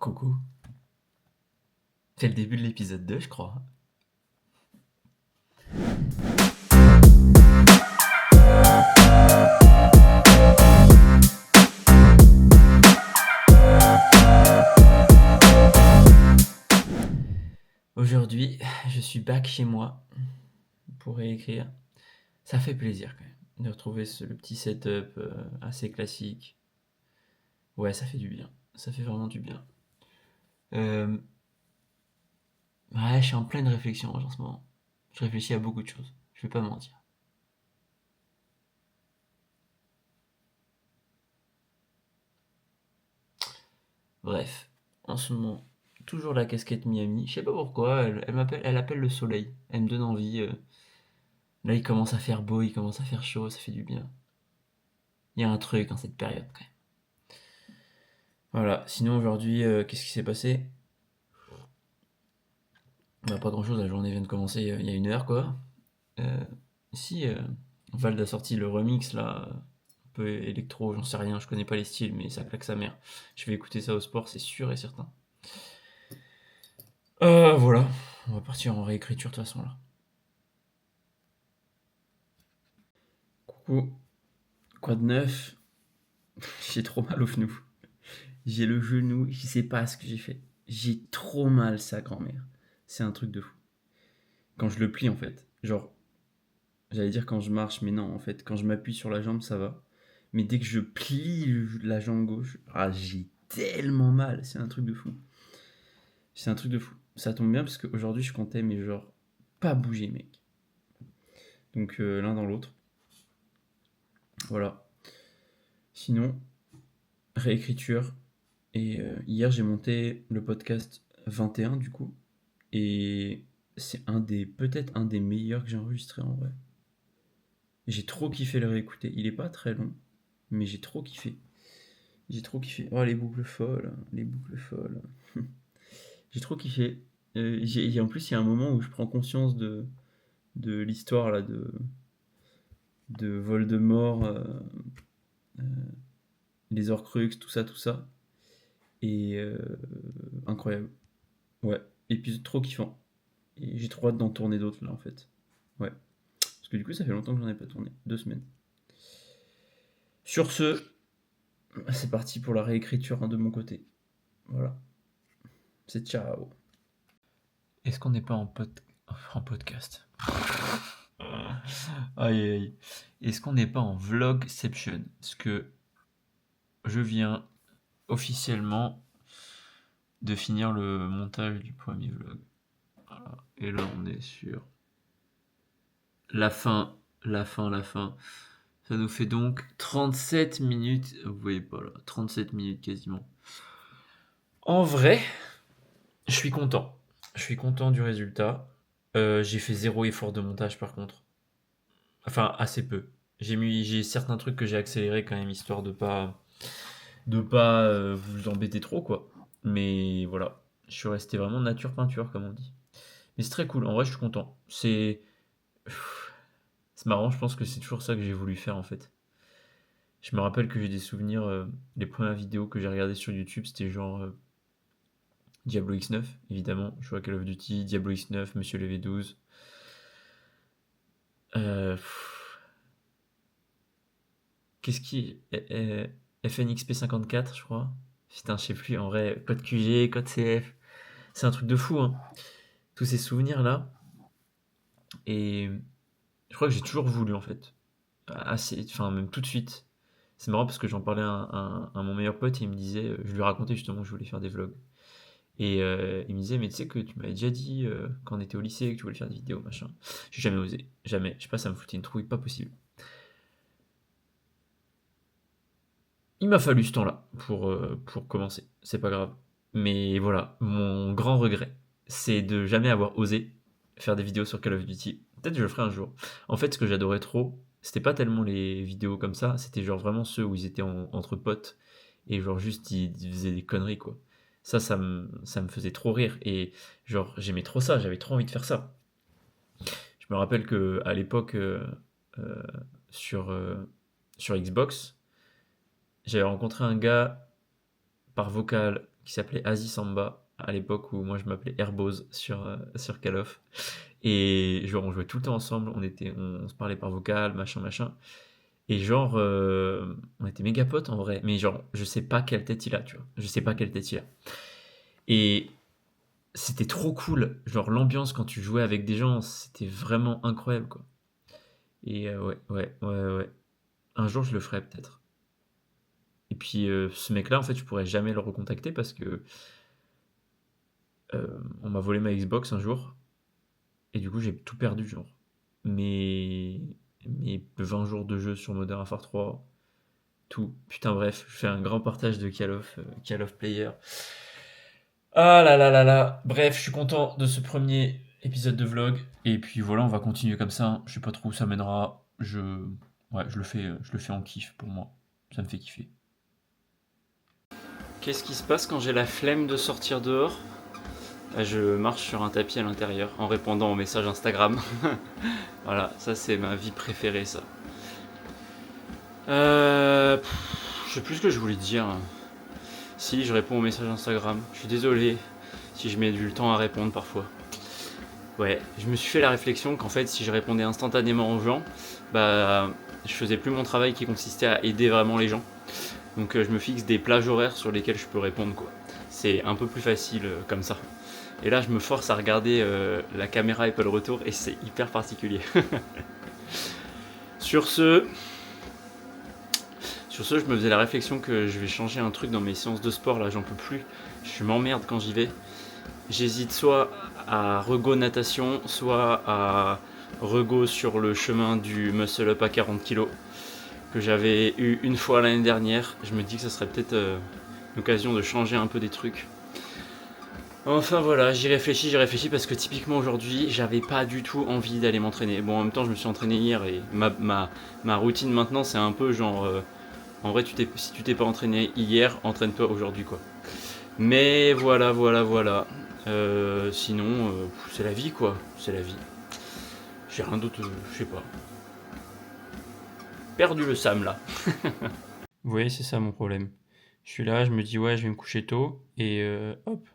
Coucou, c'est le début de l'épisode 2, je crois. Aujourd'hui, je suis back chez moi pour réécrire. Ça fait plaisir quand même de retrouver le petit setup assez classique. Ouais, ça fait du bien. Ça fait vraiment du bien. Euh, ouais, je suis en pleine réflexion en ce moment. Je réfléchis à beaucoup de choses. Je vais pas mentir. Bref, en ce moment, toujours la casquette Miami. Je sais pas pourquoi, elle appelle le soleil. Elle me donne envie. Là, il commence à faire beau, il commence à faire chaud, ça fait du bien. Il y a un truc dans cette période quand même. Voilà, sinon aujourd'hui, qu'est-ce qui s'est passé? Bah, pas grand-chose, la journée vient de commencer il y a une heure quoi. Euh, si, Vald a sorti le remix là, un peu électro, j'en sais rien, je connais pas les styles, mais ça claque sa mère. Je vais écouter ça au sport, c'est sûr et certain. Voilà, on va partir en réécriture de toute façon là. Coucou, quoi de neuf? J'ai trop mal au genou. J'ai le genou, je sais pas ce que j'ai fait. J'ai trop mal, sa grand-mère. C'est un truc de fou. Quand je le plie en fait, genre, j'allais dire quand je marche, mais non, en fait, quand je m'appuie sur la jambe, ça va. Mais dès que je plie la jambe gauche, j'ai tellement mal, c'est un truc de fou. C'est un truc de fou. Ça tombe bien parce qu'aujourd'hui, je comptais, mais genre, pas bouger, mec. Donc, l'un dans l'autre. Voilà. Sinon, réécriture. Et hier, j'ai monté le podcast 21, du coup. Et c'est peut-être un des meilleurs que j'ai enregistré en vrai. J'ai trop kiffé le réécouter. Il est pas très long, mais j'ai trop kiffé. J'ai trop kiffé. Oh, les boucles folles, les boucles folles. J'ai trop kiffé. En plus, il y a un moment où je prends conscience de l'histoire là de Voldemort, les Horcruxes, tout ça, tout ça. Et incroyable. Ouais, épisode trop kiffant. Et j'ai trop hâte d'en tourner d'autres là en fait. Ouais. Parce que du coup, ça fait longtemps que j'en ai pas tourné. 2 semaines. Sur ce, c'est parti pour la réécriture de mon côté. Voilà. C'est ciao. Est-ce qu'on n'est pas en podcast? Aïe aïe aïe. Est-ce qu'on n'est pas en vlogception? Parce que je viens officiellement de finir le montage du premier vlog. Voilà. Et là, on est sur la fin, la fin, la fin. Ça nous fait donc 37 minutes. Vous voyez pas là, 37 minutes quasiment. En vrai, je suis content. Je suis content du résultat. J'ai fait zéro effort de montage par contre. Enfin, assez peu. J'ai certains trucs que j'ai accéléré quand même histoire de pas vous embêter trop quoi. Mais voilà, je suis resté vraiment nature peinture comme on dit. Mais c'est très cool. En vrai, je suis content. C'est marrant. Je pense que c'est toujours ça que j'ai voulu faire en fait. Je me rappelle que j'ai des souvenirs. Les premières vidéos que j'ai regardées sur YouTube, c'était genre Diablo X9, évidemment. Je vois Call of Duty, Diablo X9, Monsieur Levé 12. Euh, Qu'est-ce qui. FNXP54, je crois. Putain, je sais plus. En vrai, code QG, code CF. C'est un truc de fou, hein. Tous ces souvenirs-là. Et je crois que j'ai toujours voulu, en fait. Assez, enfin, même tout de suite. C'est marrant parce que j'en parlais à mon meilleur pote et il me disait, je lui racontais justement que je voulais faire des vlogs. Et il me disait, mais tu sais que tu m'avais déjà dit quand on était au lycée que tu voulais faire des vidéos, machin. J'ai jamais osé, jamais. Je sais pas, ça me foutait une trouille, pas possible. Il m'a fallu ce temps-là pour commencer, c'est pas grave. Mais voilà, mon grand regret, c'est de jamais avoir osé faire des vidéos sur Call of Duty. Peut-être que je le ferai un jour. En fait, ce que j'adorais trop, c'était pas tellement les vidéos comme ça, c'était genre vraiment ceux où ils étaient entre potes et genre juste ils faisaient des conneries quoi. Ça me faisait trop rire et genre j'aimais trop ça, j'avais trop envie de faire ça. Je me rappelle que à l'époque euh, sur, euh, sur Xbox, j'avais rencontré un gars par vocal qui s'appelait Asie Samba, à l'époque où moi je m'appelais Herbose sur Call of. Et genre, on jouait tout le temps ensemble, on se parlait par vocal, machin, machin. Et genre, on était méga potes en vrai, mais genre, je sais pas quelle tête il a, tu vois. Je sais pas quelle tête il a. Et c'était trop cool. Genre, l'ambiance quand tu jouais avec des gens, c'était vraiment incroyable, quoi. Et ouais, ouais, ouais, ouais. Un jour, je le ferai peut-être. Et puis, ce mec-là, en fait, je pourrais jamais le recontacter parce que on m'a volé ma Xbox un jour. Et du coup, j'ai tout perdu, genre. Mes 20 jours de jeu sur Modern Warfare 3, tout. Putain, bref, je fais un grand partage de Call of Player. Ah là là là là. Bref, je suis content de ce premier épisode de vlog. Et puis voilà, on va continuer comme ça, hein. Je sais pas trop où ça mènera. Ouais, je le fais en kiff pour moi. Ça me fait kiffer. Qu'est-ce qui se passe quand j'ai la flemme de sortir dehors? Je marche sur un tapis à l'intérieur en répondant aux messages Instagram. Voilà, ça c'est ma vie préférée, ça. Je sais plus ce que je voulais dire. Si, je réponds aux messages Instagram. Je suis désolé si je mets du temps à répondre parfois. Ouais, je me suis fait la réflexion qu'en fait, si je répondais instantanément aux gens, bah, je faisais plus mon travail qui consistait à aider vraiment les gens. Donc je me fixe des plages horaires sur lesquelles je peux répondre, quoi. C'est un peu plus facile comme ça. Et là, je me force à regarder la caméra Apple Retour et c'est hyper particulier. Sur ce, je me faisais la réflexion que je vais changer un truc dans mes séances de sport, là, j'en peux plus. Je m'emmerde quand j'y vais. J'hésite soit à rego natation, soit à rego sur le chemin du muscle up à 40 kg que j'avais eu une fois l'année dernière. Je me dis que ça serait peut-être l'occasion de changer un peu des trucs. Enfin voilà, j'y réfléchis parce que typiquement aujourd'hui, j'avais pas du tout envie d'aller m'entraîner. Bon, en même temps, je me suis entraîné hier et ma routine maintenant, c'est un peu genre. En vrai, si tu t'es pas entraîné hier, entraîne-toi aujourd'hui, quoi. Mais voilà. Sinon, c'est la vie, quoi. C'est la vie. J'ai rien d'autre, je sais pas. Perdu le Sam, là. Vous voyez, c'est ça mon problème. Je suis là, je me dis, ouais, je vais me coucher tôt, et hop,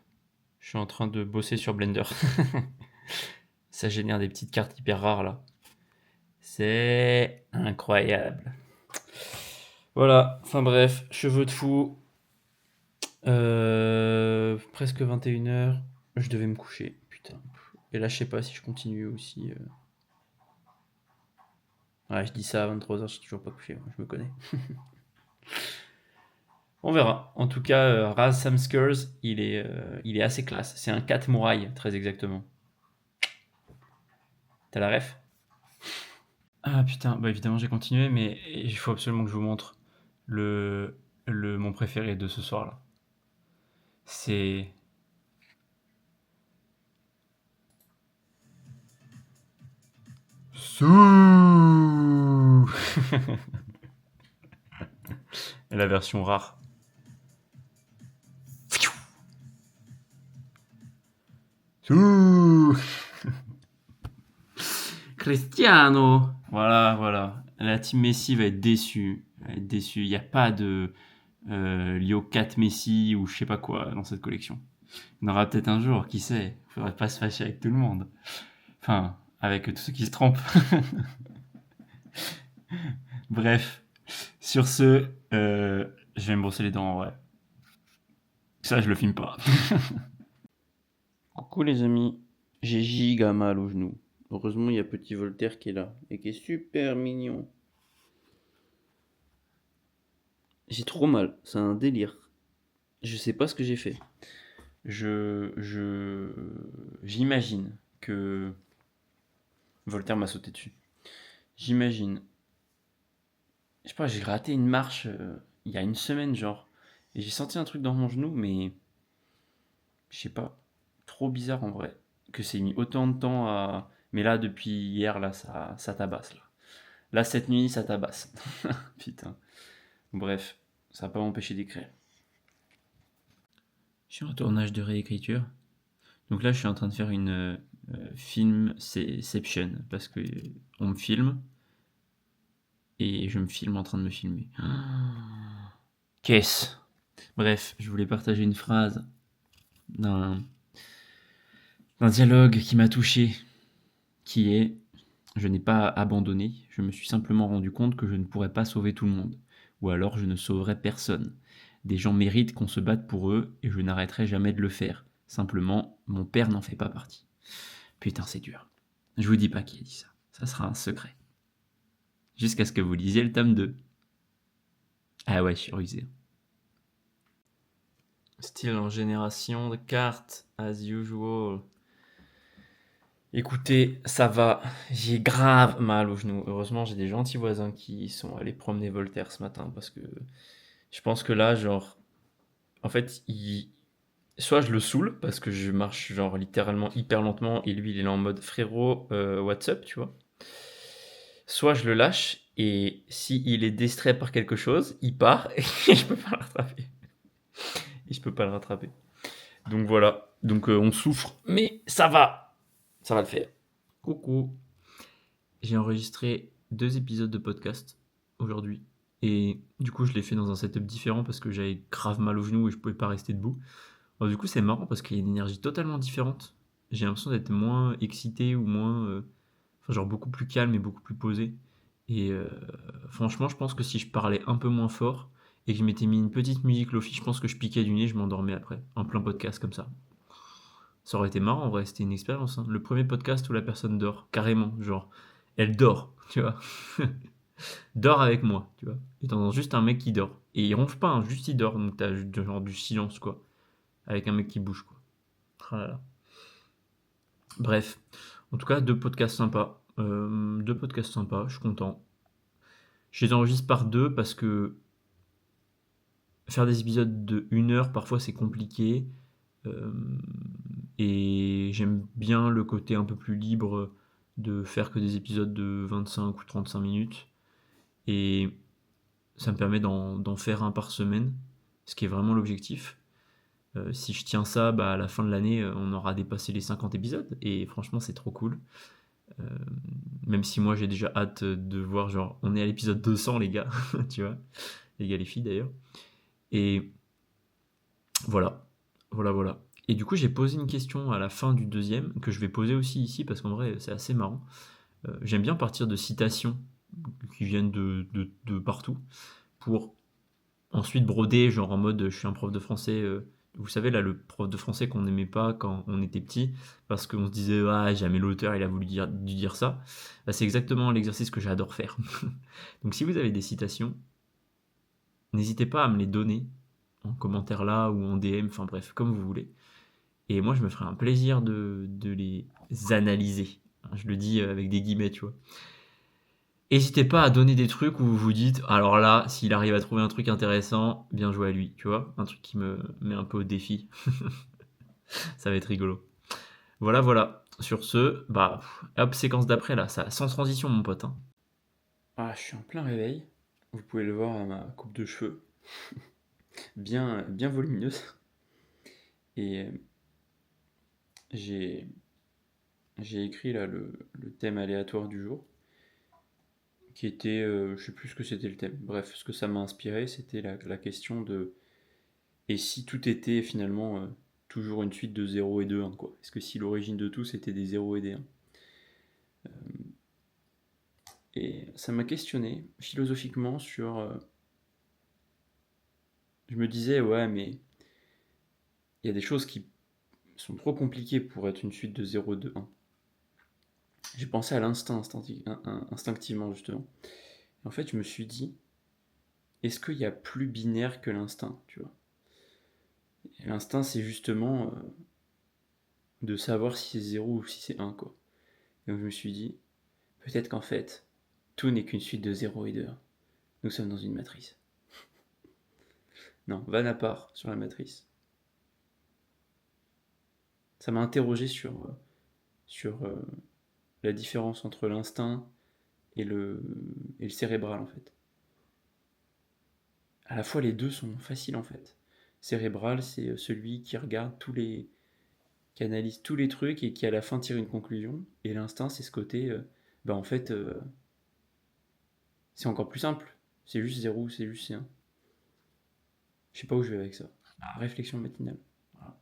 je suis en train de bosser sur Blender. Ça génère des petites cartes hyper rares, là. C'est incroyable. Voilà, enfin bref, cheveux de fou. Presque 21h, je devais me coucher, putain. Et là, je sais pas si je continue aussi. Ouais, je dis ça à 23h, je suis toujours pas couché, je me connais. On verra. En tout cas, Raz Samskers, il est assez classe. C'est un 4 mourailles, très exactement. T'as la ref? Ah putain, bah évidemment j'ai continué, mais il faut absolument que je vous montre mon préféré de ce soir-là. C'est... Souh. La version rare. Souh. Cristiano. Voilà. La team Messi va être déçue. Il n'y a pas de Lio 4 Messi ou je sais pas quoi dans cette collection. Il y en aura peut-être un jour, qui sait. Il faudrait pas se fâcher avec tout le monde. Enfin, avec tous ceux qui se trompent. Bref. Sur ce, je vais me brosser les dents en vrai. Ça, je le filme pas. Coucou les amis. J'ai giga mal au genou. Heureusement, il y a petit Voltaire qui est là et qui est super mignon. J'ai trop mal, c'est un délire. Je sais pas ce que j'ai fait. J'imagine que Voltaire m'a sauté dessus. J'imagine. Je sais pas, j'ai raté une marche il y a une semaine, genre. Et j'ai senti un truc dans mon genou, mais je sais pas. Trop bizarre en vrai. Que c'est mis autant de temps à. Mais là, depuis hier, là, ça tabasse. Là, cette nuit, ça tabasse. Putain. Bref, ça va pas m'empêcher d'écrire. Je suis en tournage de réécriture. Donc là, je suis en train de faire une filmception parce que on me filme et je me filme en train de me filmer. Qu'est-ce? Bref, je voulais partager une phrase d'un dialogue qui m'a touché, qui est: je n'ai pas abandonné, je me suis simplement rendu compte que je ne pourrais pas sauver tout le monde, ou alors je ne sauverais personne. Des gens méritent qu'on se batte pour eux et je n'arrêterai jamais de le faire. Simplement, mon père n'en fait pas partie. Putain, c'est dur. Je vous dis pas qui a dit ça. Ça sera un secret. Jusqu'à ce que vous lisiez le tome 2. Ah ouais, je suis rusé. Style en génération de cartes, as usual. Écoutez, ça va. J'ai grave mal au genou. Heureusement, j'ai des gentils voisins qui sont allés promener Voltaire ce matin parce que je pense que là, genre, en fait, soit je le saoule parce que je marche genre littéralement hyper lentement et lui il est là en mode frérot, what's up, tu vois. Soit je le lâche et si il est distrait par quelque chose, il part et je peux pas le rattraper. Et je peux pas le rattraper. Donc voilà. Donc on souffre, mais ça va. Ça va le faire. Coucou. J'ai enregistré 2 épisodes de podcast aujourd'hui et du coup, je l'ai fait dans un setup différent parce que j'avais grave mal au genou et je pouvais pas rester debout. Alors, du coup, c'est marrant parce qu'il y a une énergie totalement différente. J'ai l'impression d'être moins excité ou moins, enfin, genre beaucoup plus calme et beaucoup plus posé. Et franchement, je pense que si je parlais un peu moins fort et que je m'étais mis une petite musique lofi, je pense que je piquais du nez, je m'endormais après, en plein podcast comme ça. Ça aurait été marrant en vrai, c'était une expérience, hein. Le premier podcast où la personne dort, carrément, genre, elle dort, tu vois. Dort avec moi, tu vois. Et t'entends juste un mec qui dort. Et il ronfle pas, hein, juste il dort, donc t'as genre du silence, quoi. Avec un mec qui bouge, quoi. Ah là là. Bref, en tout cas, 2 podcasts sympas. 2 podcasts sympas, je suis content. Je les enregistre par 2 parce que faire des épisodes de 1 heure, parfois c'est compliqué. Hem et j'aime bien le côté un peu plus libre de faire que des épisodes de 25 ou 35 minutes et ça me permet d'en faire un par semaine, ce qui est vraiment l'objectif. Si je tiens ça, bah, à la fin de l'année, on aura dépassé les 50 épisodes et franchement, c'est trop cool. Euh, Même si moi j'ai déjà hâte de voir, genre, on est à l'épisode 200, les gars, tu vois, les gars, les filles d'ailleurs. Et voilà, voilà. Et du coup, j'ai posé une question à la fin du deuxième, que je vais poser aussi ici, parce qu'en vrai, c'est assez marrant. J'aime bien partir de citations qui viennent de partout, pour ensuite broder, genre en mode, je suis un prof de français. Vous savez, là, le prof de français qu'on n'aimait pas quand on était petit, parce qu'on se disait, ah, jamais l'auteur, il a voulu dire ça. Bah, c'est exactement l'exercice que j'adore faire. Donc, si vous avez des citations, n'hésitez pas à me les donner en commentaire là ou en DM, enfin bref, comme vous voulez. Et moi, je me ferai un plaisir de les analyser. Je le dis avec des guillemets, tu vois. N'hésitez pas à donner des trucs où vous vous dites, alors là, s'il arrive à trouver un truc intéressant, bien joué à lui, tu vois. Un truc qui me met un peu au défi. Ça va être rigolo. Voilà. Sur ce, bah, hop, séquence d'après là, ça, sans transition, mon pote, hein. Ah, je suis en plein réveil. Vous pouvez le voir à ma coupe de cheveux. Bien volumineuse. Et j'ai j'ai écrit là le thème aléatoire du jour, qui était, je sais plus ce que c'était le thème. Bref, ce que ça m'a inspiré, c'était la question de et si tout était finalement toujours une suite de 0 et de 1, quoi. Est-ce que si l'origine de tout c'était des 0 et des 1? Et ça m'a questionné philosophiquement sur. Je me disais, ouais, mais il y a des choses qui sont trop compliquées pour être une suite de 0 et de 1. J'ai pensé à l'instinct instinctivement, justement. Et en fait, je me suis dit, est-ce qu'il y a plus binaire que l'instinct, tu vois? Et l'instinct, c'est justement de savoir si c'est 0 ou si c'est 1, quoi. Et donc je me suis dit, peut-être qu'en fait, tout n'est qu'une suite de 0 et de 1. Nous sommes dans une matrice. Non, van à part sur la matrice. Ça m'a interrogé sur la différence entre l'instinct et le cérébral, en fait. À la fois, les deux sont faciles, en fait. Cérébral, c'est celui qui regarde qui analyse tous les trucs et qui à la fin tire une conclusion. Et l'instinct, c'est ce côté, bah en fait, c'est encore plus simple. C'est juste 0 c'est juste 1. Je sais pas où je vais avec ça. Réflexion matinale. Voilà.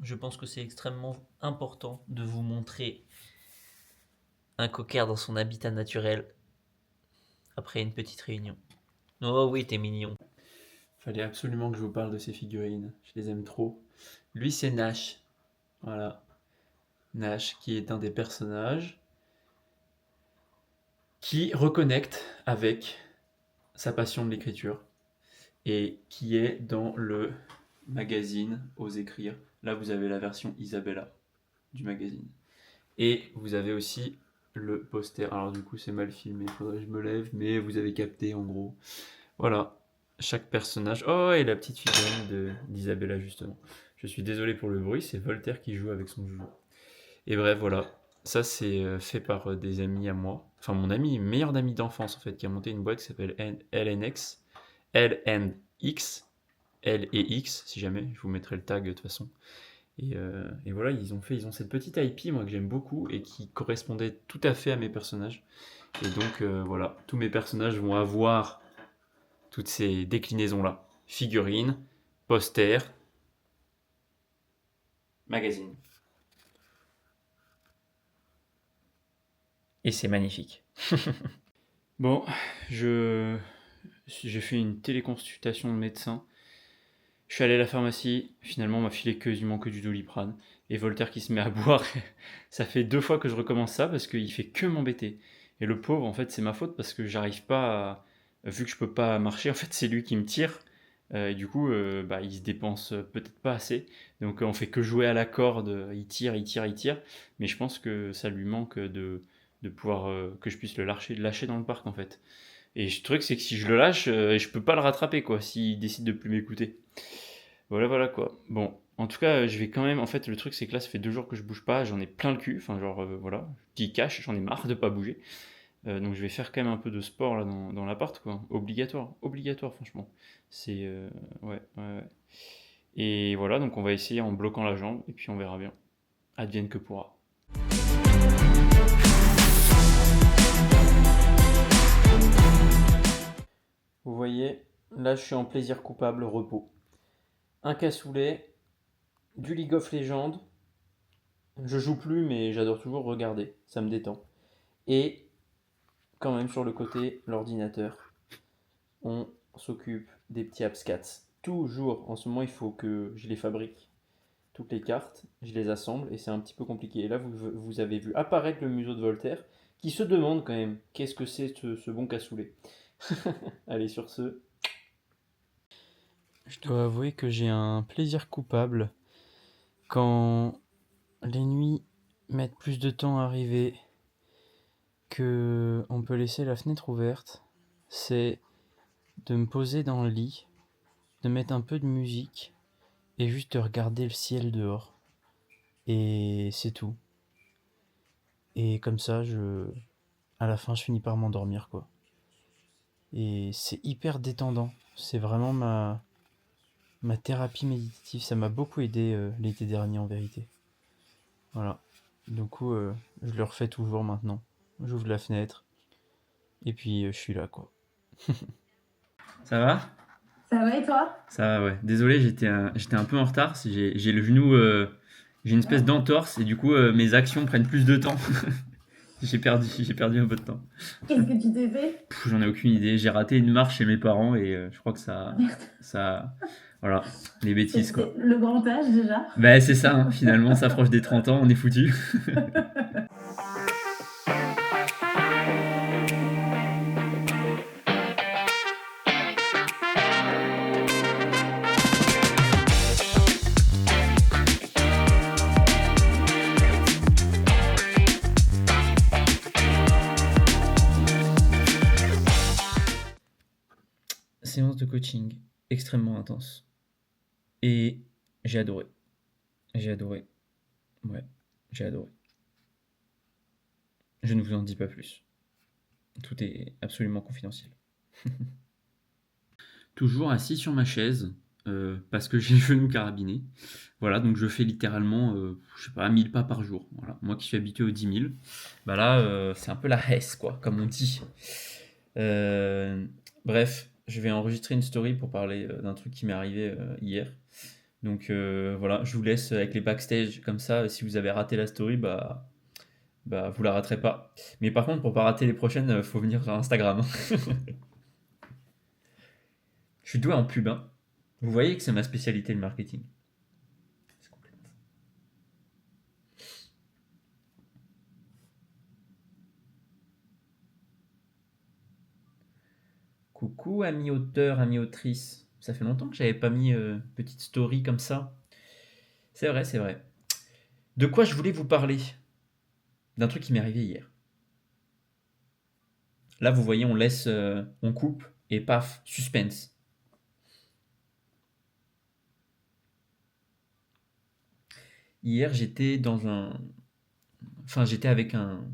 Je pense que c'est extrêmement important de vous montrer un cocker dans son habitat naturel après une petite réunion. Oh oui, t'es mignon. Fallait absolument que je vous parle de ces figurines. Je les aime trop. Lui, c'est Nash. Voilà. Nash, qui est un des personnages qui reconnecte avec sa passion de l'écriture et qui est dans le magazine Ose écrire. Là, vous avez la version Isabella du magazine. Et vous avez aussi le poster. Alors du coup, c'est mal filmé, faudrait que je me lève, mais vous avez capté en gros. Voilà, chaque personnage. Oh, et la petite figurine d'Isabella, justement. Je suis désolé pour le bruit, c'est Voltaire qui joue avec son joujou. Et bref, voilà. Ça, c'est fait par des amis à moi. Enfin, mon ami, meilleur ami d'enfance, en fait, qui a monté une boîte qui s'appelle LNX. LNX. L et X, si jamais. Je vous mettrai le tag de toute façon. Et voilà, ils ont cette petite IP, moi, que j'aime beaucoup et qui correspondait tout à fait à mes personnages. Et donc, voilà, tous mes personnages vont avoir toutes ces déclinaisons-là. Figurines, posters, magazines. Et c'est magnifique. Bon, j'ai fait une téléconsultation de médecin. Je suis allé à la pharmacie, finalement on m'a filé quasiment que du Doliprane. Et Voltaire qui se met à boire, ça fait 2 fois que je recommence ça parce qu'il fait que m'embêter. Et le pauvre, en fait, c'est ma faute parce que j'arrive pas à... Vu que je peux pas marcher, en fait, c'est lui qui me tire. Et du coup, bah, il se dépense peut-être pas assez. Donc on fait que jouer à la corde, il tire, il tire, il tire. Mais je pense que ça lui manque de pouvoir que je puisse le lâcher dans le parc en fait. Et le truc c'est que si je le lâche, je peux pas le rattraper quoi, s'il décide de plus m'écouter. Voilà, voilà quoi. Bon, en tout cas, je vais quand même. En fait, le truc, c'est que là, ça fait 2 jours que je bouge pas, j'en ai plein le cul. Enfin, genre, voilà, petit cash, j'en ai marre de pas bouger. Donc, je vais faire quand même un peu de sport là dans l'appart, quoi. Obligatoire, obligatoire, franchement. C'est. Ouais, ouais, ouais. Et voilà, donc on va essayer en bloquant la jambe, et puis on verra bien. Advienne que pourra. Vous voyez, là, je suis en plaisir coupable, repos. Un cassoulet, du League of Legends. Je joue plus, mais j'adore toujours regarder, ça me détend. Et quand même sur le côté, l'ordinateur, on s'occupe des petits abscats. Toujours, en ce moment, il faut que je les fabrique. Toutes les cartes, je les assemble et c'est un petit peu compliqué. Et là, vous avez vu apparaître le museau de Voltaire qui se demande quand même qu'est-ce que c'est ce bon cassoulet. Allez, sur ce. Je dois avouer que j'ai un plaisir coupable quand les nuits mettent plus de temps à arriver que on peut laisser la fenêtre ouverte. C'est de me poser dans le lit, de mettre un peu de musique et juste de regarder le ciel dehors. Et c'est tout. Et comme ça, à la fin, je finis par m'endormir, quoi. Et c'est hyper détendant. C'est vraiment ma thérapie méditative. Ça m'a beaucoup aidé l'été dernier, en vérité. Voilà. Du coup, je le refais toujours maintenant. J'ouvre la fenêtre et puis je suis là, quoi. Ça va ? Ça va et toi? Ça va, ouais. Désolé, j'étais un peu en retard. J'ai le genou, j'ai une espèce d'entorse et du coup, mes actions prennent plus de temps. J'ai perdu un peu de temps. Qu'est-ce que tu t'es fait? J'en ai aucune idée. J'ai raté une marche chez mes parents et je crois que Merde. voilà, les bêtises quoi. C'est le grand âge déjà. Bah c'est ça, hein, finalement, on s'approche des 30 ans, on est foutu. Séance de coaching extrêmement intense. Et j'ai adoré. J'ai adoré. Ouais, j'ai adoré. Je ne vous en dis pas plus. Tout est absolument confidentiel. Toujours assis sur ma chaise, parce que j'ai le genou carabiné. Voilà, donc je fais littéralement, je sais pas, 1000 pas par jour. Voilà. Moi qui suis habitué aux 10 000, bah là, c'est un peu la hesse, quoi, comme on dit. Bref, je vais enregistrer une story pour parler d'un truc qui m'est arrivé hier. Donc voilà, je vous laisse avec les backstage comme ça. Si vous avez raté la story, bah vous la raterez pas. Mais par contre, pour pas rater les prochaines, faut venir sur Instagram. Je suis doué en pub, hein. Vous voyez que c'est ma spécialité, le marketing. C'est complètement ça. Coucou, amis auteurs, amis autrices. Ça fait longtemps que j'avais pas mis petite story comme ça. C'est vrai, c'est vrai. De quoi je voulais vous parler? D'un truc qui m'est arrivé hier. Là, vous voyez, on laisse, on coupe et paf, suspense. Hier, j'étais dans un... Enfin, j'étais avec un...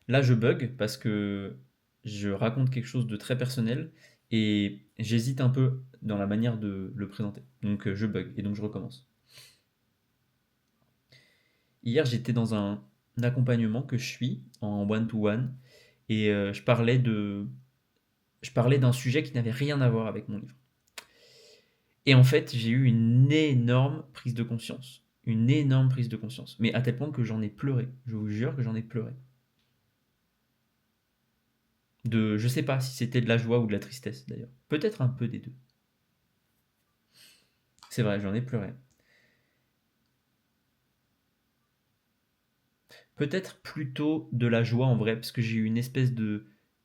Là, je bug parce que je raconte quelque chose de très personnel et j'hésite un peu dans la manière de le présenter. Donc, je bug et donc je recommence. Hier, j'étais dans un accompagnement que je suis en one-to-one et je parlais d'un sujet qui n'avait rien à voir avec mon livre. Et en fait, j'ai eu une énorme prise de conscience. Une énorme prise de conscience. Mais à tel point que j'en ai pleuré. Je vous jure que j'en ai pleuré. Je sais pas si c'était de la joie ou de la tristesse d'ailleurs. Peut-être un peu des deux. C'est vrai, j'en ai pleuré. Peut-être plutôt de la joie en vrai, parce que j'ai eu une espèce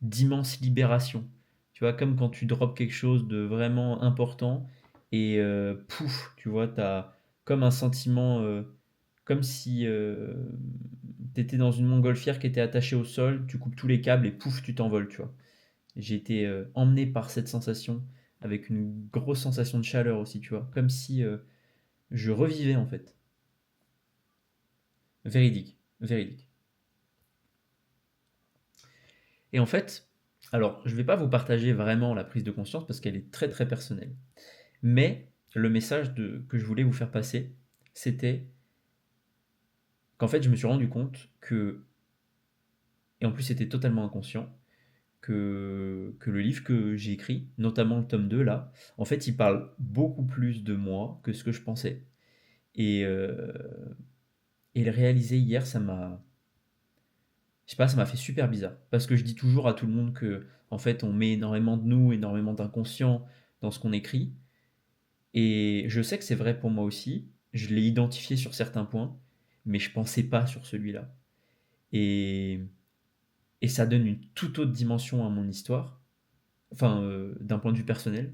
d'immense libération. Tu vois, comme quand tu drops quelque chose de vraiment important et pouf, tu vois, t'as comme un sentiment, comme si t'étais dans une montgolfière qui était attachée au sol, tu coupes tous les câbles et pouf, tu t'envoles, tu vois. J'ai été emmené par cette sensation, avec une grosse sensation de chaleur aussi, tu vois, comme si je revivais en fait. Véridique, véridique. Et en fait, alors je ne vais pas vous partager vraiment la prise de conscience parce qu'elle est très très personnelle. Mais le message que je voulais vous faire passer, c'était qu'en fait je me suis rendu compte que, et en plus c'était totalement inconscient, que le livre que j'ai écrit, notamment le tome 2 là, en fait il parle beaucoup plus de moi que ce que je pensais. Et, le réaliser hier, je sais pas, ça m'a fait super bizarre. Parce que je dis toujours à tout le monde que, en fait, on met énormément de nous, énormément d'inconscient dans ce qu'on écrit. Et je sais que c'est vrai pour moi aussi. Je l'ai identifié sur certains points, mais je pensais pas sur celui-là. Et, ça donne une toute autre dimension à mon histoire. Enfin, d'un point de vue personnel.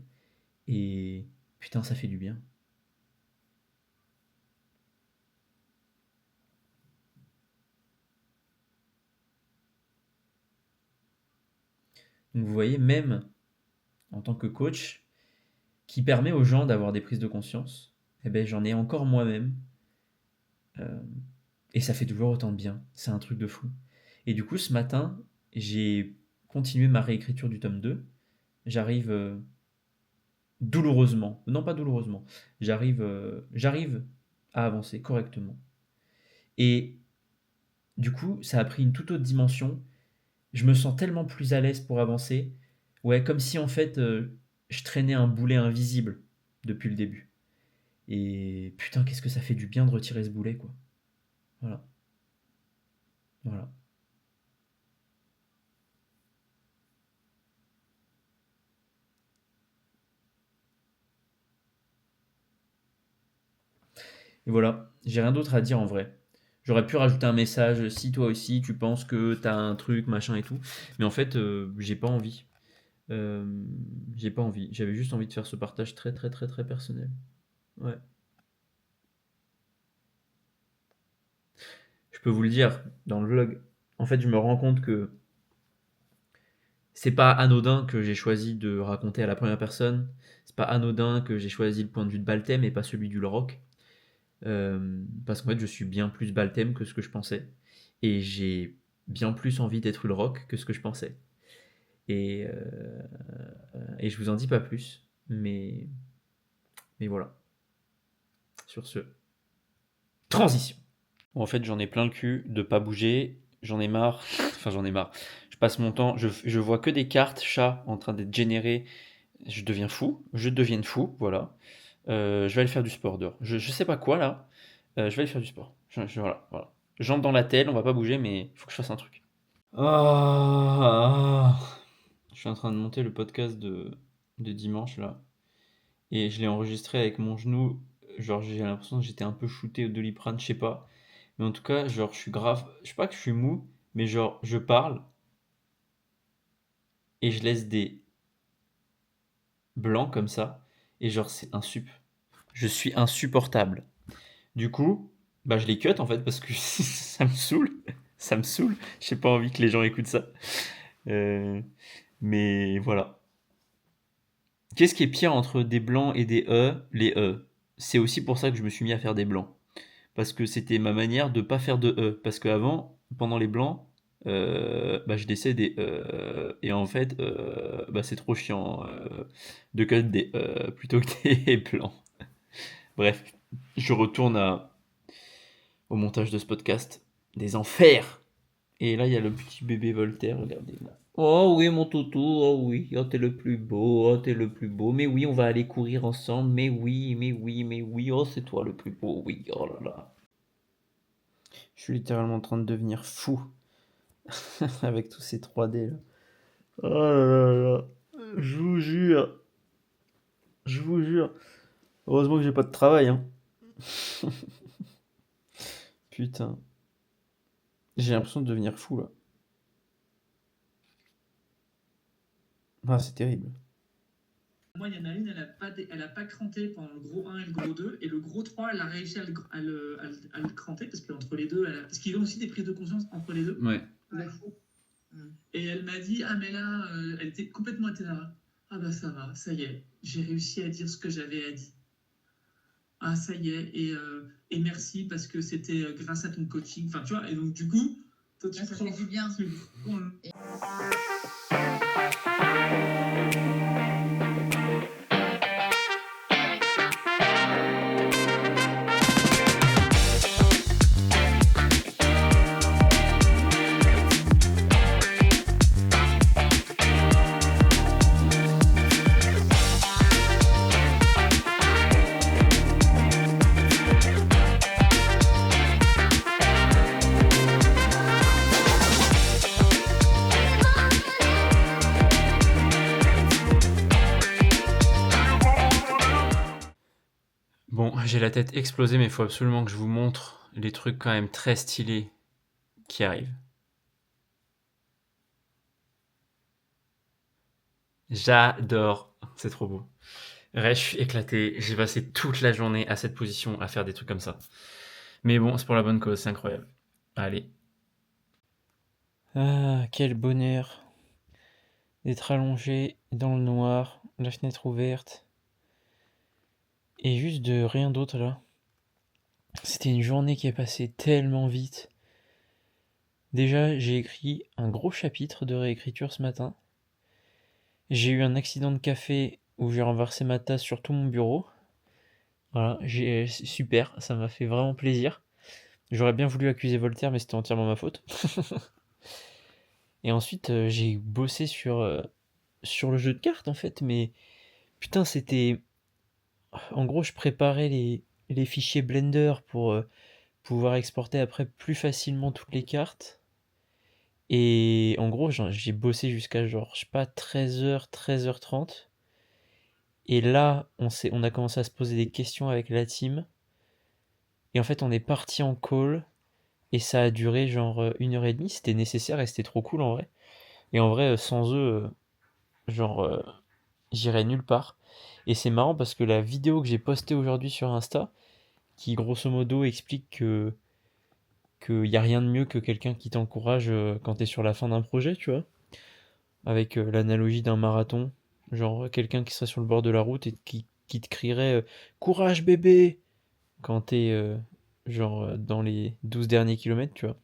Et putain, ça fait du bien. Donc vous voyez, même en tant que coach, qui permet aux gens d'avoir des prises de conscience, eh ben, j'en ai encore moi-même. Et ça fait toujours autant de bien. C'est un truc de fou. Et du coup, ce matin, j'ai continué ma réécriture du tome 2. J'arrive douloureusement, non pas douloureusement, j'arrive à avancer correctement. Et du coup, ça a pris une toute autre dimension. Je me sens tellement plus à l'aise pour avancer. Ouais, comme si en fait je traînais un boulet invisible depuis le début. Et putain, qu'est-ce que ça fait du bien de retirer ce boulet, quoi. Voilà, voilà. Et voilà, j'ai rien d'autre à dire en vrai. J'aurais pu rajouter un message si toi aussi tu penses que t'as un truc, machin et tout. Mais en fait, j'ai pas envie. Euh, j'ai pas envie. J'avais juste envie de faire ce partage très très très très personnel. Ouais. Je peux vous le dire, dans le vlog, en fait, je me rends compte que c'est pas anodin que j'ai choisi de raconter à la première personne. C'est pas anodin que j'ai choisi le point de vue de Balthème et pas celui du Loroc. Parce qu'en fait, je suis bien plus Balthème que ce que je pensais. Et j'ai bien plus envie d'être Ulrock que ce que je pensais. Et, euh, et je vous en dis pas plus. Mais voilà. Sur ce, transition. Bon, en fait, j'en ai plein le cul de pas bouger. J'en ai marre. Enfin, j'en ai marre. Je passe mon temps. Je vois que des cartes chats en train d'être générées. Je deviens fou. Je deviens fou. Voilà. Je vais aller faire du sport dehors. Je sais pas quoi là. Je vais aller faire du sport. Voilà, voilà. J'entre dans la telle. On va pas bouger, mais il faut que je fasse un truc. Je suis en train de monter le podcast de dimanche là. Et je l'ai enregistré avec mon genou. Genre, j'ai l'impression que j'étais un peu shooté au Doliprane, je sais pas. Mais en tout cas, genre, je suis grave. Je sais pas que je suis mou, mais genre, je parle et je laisse des blancs comme ça. Et genre, c'est insup. Je suis insupportable. Du coup, bah, je les cut en fait parce que ça me saoule. Ça me saoule. J'ai pas envie que les gens écoutent ça. Euh, mais voilà. Qu'est-ce qui est pire entre des blancs et des E? Les E. C'est aussi pour ça que je me suis mis à faire des blancs. Parce que c'était ma manière de pas faire de E. Parce qu'avant, pendant les blancs, bah, je laissais des E. Et en fait, bah, c'est trop chiant de cut des E plutôt que des blancs. Bref, je retourne au montage de ce podcast. Des enfers! Et là, il y a le petit bébé Voltaire, regardez là. Oh oui, mon toutou, oh oui, oh t'es le plus beau, oh t'es le plus beau. Mais oui, on va aller courir ensemble, mais oui, mais oui, mais oui, oh c'est toi le plus beau, oui, oh là là. Je suis littéralement en train de devenir fou avec tous ces 3D là. Oh là là là, je vous jure, je vous jure. Heureusement que j'ai pas de travail, hein. Putain, j'ai l'impression de devenir fou là. Ah, c'est terrible. Moi, il y en a une, elle a pas cranté pendant le gros 1 et le gros 2, et le gros 3, elle a réussi à le cranter, parce qu'entre les deux, parce qu'ils ont aussi des prises de conscience entre les deux. Ouais. Et elle m'a dit, ah mais là, elle était complètement là. Ah bah ça va, ça y est, j'ai réussi à dire ce que j'avais à dire. Ah ça y est, et merci parce que c'était grâce à ton coaching. Enfin tu vois, et donc du coup, toi tu ça fait du bien. Bon, j'ai la tête explosée, mais il faut absolument que je vous montre les trucs quand même très stylés qui arrivent. J'adore, c'est trop beau. Ouais, je suis éclaté, j'ai passé toute la journée à cette position à faire des trucs comme ça. Mais bon, c'est pour la bonne cause, c'est incroyable. Allez. Ah, quel bonheur d'être allongé dans le noir, la fenêtre ouverte, et juste de rien d'autre là. C'était une journée qui est passée tellement vite. Déjà, j'ai écrit un gros chapitre de réécriture ce matin. J'ai eu un accident de café où j'ai renversé ma tasse sur tout mon bureau. Voilà, c'est super, ça m'a fait vraiment plaisir. J'aurais bien voulu accuser Voltaire, mais c'était entièrement ma faute. Et ensuite, j'ai bossé sur sur le jeu de cartes en fait, mais putain, c'était. En gros, je préparais les fichiers Blender pour pouvoir exporter après plus facilement toutes les cartes. Et en gros, j'ai bossé jusqu'à genre, je sais pas, 13h, 13h30. Et là, on a commencé à se poser des questions avec la team. Et en fait, on est parti en call. Et ça a duré genre 1h30. C'était nécessaire et c'était trop cool en vrai. Et en vrai, sans eux, genre, j'irais nulle part. Et c'est marrant parce que la vidéo que j'ai postée aujourd'hui sur Insta, qui grosso modo explique qu'il n'y a rien de mieux que quelqu'un qui t'encourage quand t'es sur la fin d'un projet, tu vois, avec l'analogie d'un marathon, genre quelqu'un qui serait sur le bord de la route et qui te crierait courage bébé quand t'es genre dans les 12 derniers kilomètres, tu vois.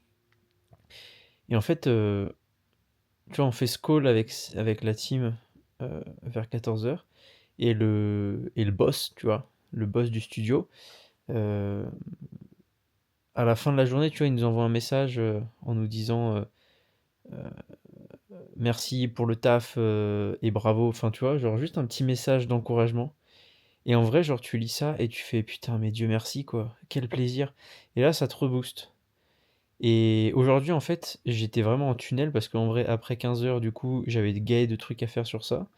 Et en fait, tu vois, on fait ce call avec la team vers 14h et le boss, tu vois, le boss du studio, euh, à la fin de la journée, tu vois, il nous envoie un message en nous disant merci pour le taf et bravo. Enfin, tu vois, genre juste un petit message d'encouragement. Et en vrai, genre, tu lis ça et tu fais putain, mais Dieu merci, quoi. Quel plaisir. Et là, ça te rebooste. Et aujourd'hui, en fait, j'étais vraiment en tunnel parce qu'en vrai, après 15 heures, du coup, j'avais des gays de trucs à faire sur ça.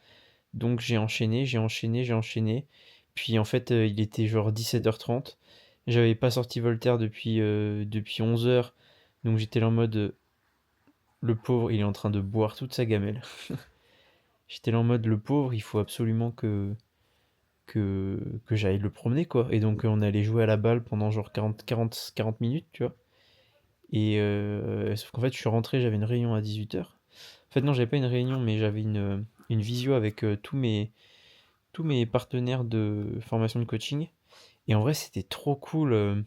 Donc, j'ai enchaîné, j'ai enchaîné, j'ai enchaîné. Puis, en fait, il était genre 17h30. J'avais pas sorti Voltaire depuis 11 heures. Donc, j'étais là en mode, le pauvre, il est en train de boire toute sa gamelle. J'étais là en mode, le pauvre, il faut absolument que j'aille le promener, quoi. Et donc, on allait jouer à la balle pendant genre 40 minutes, tu vois. Et sauf qu'en fait, je suis rentré, j'avais une réunion à 18h. En fait, non, j'avais pas une réunion, mais j'avais une visio avec tous mes partenaires de formation de coaching. Et en vrai, c'était trop cool.